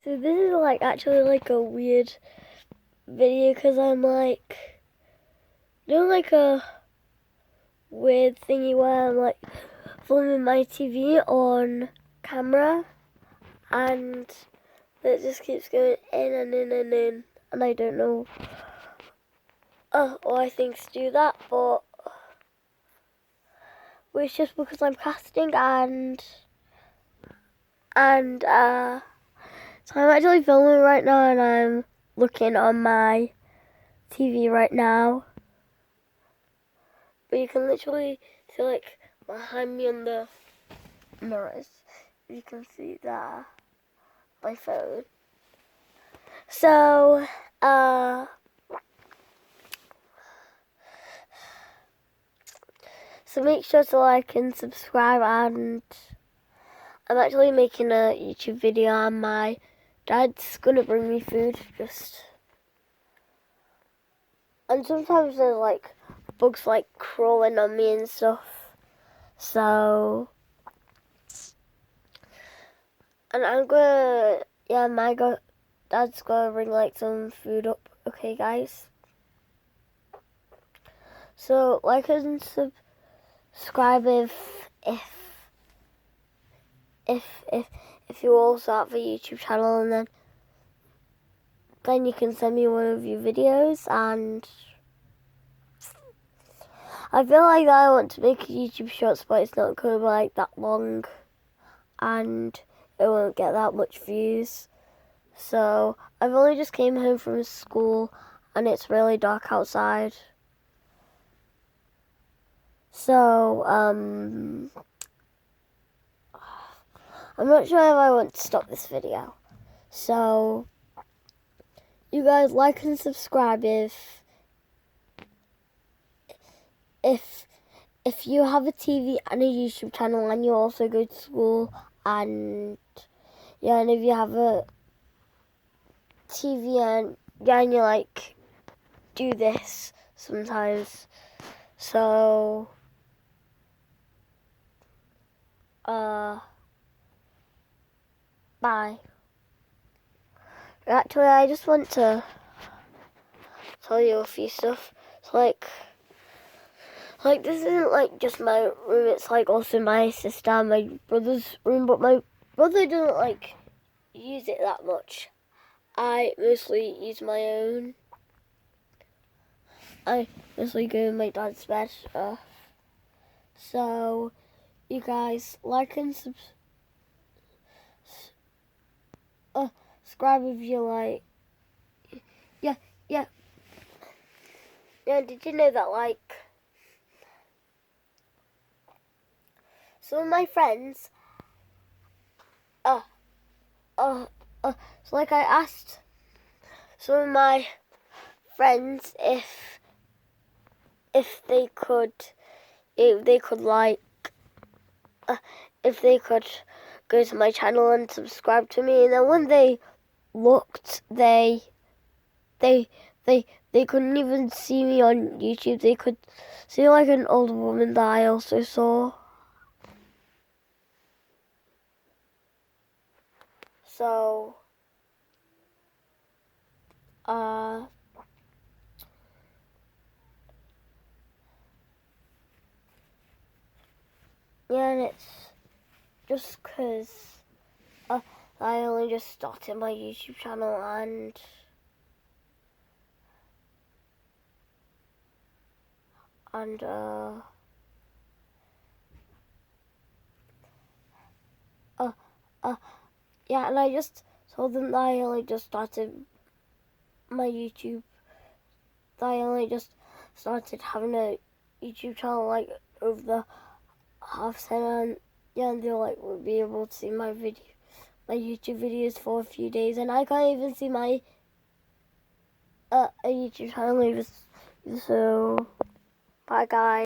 So this is like actually like a weird video because I'm like doing like a weird thingy where I'm like filming my TV on camera and it just keeps going in and in and in, and I don't know why things do that, but it's just because I'm casting and so I'm actually filming right now and I'm looking on my TV right now. But you can literally see like behind me on the mirrors. You can see that my phone. So so make sure to like and subscribe, and I'm actually making a YouTube video and my dad's gonna bring me food and sometimes there's like bugs like crawling on me and stuff. So and I'm gonna dad's gonna bring like some food up, okay guys? So like and subscribe if you also have a YouTube channel, and then you can send me one of your videos. And I feel like I want to make a YouTube shorts, but it's not going to be like that long and it won't get that much views. So I've only just came home from school and it's really dark outside. So I'm not sure if I want to stop this video. So you guys like and subscribe if you have a TV and a YouTube channel and you also go to school, and and if you have a TV and you like do this sometimes. So bye. Actually, I just want to tell you a few stuff. It's like this isn't like just my room, it's like also my sister and my brother's room, but my brother doesn't like use it that much. I mostly use my own. I mostly go in my dad's bed. So you guys like and subscribe if you like. Yeah, did you know that like some of my friends so like I asked some of my friends if they could like if they could go to my channel and subscribe to me, and then when they looked, they couldn't even see me on YouTube. They could see like an old woman that I also saw. So yeah, and it's just because I only just started my YouTube channel, and yeah, and I just told them that I only just started my YouTube. That I only just started having a YouTube channel like over the half cent, and they'll like will be able to see my YouTube videos for a few days, and I can't even see my a YouTube channel either. So bye guys.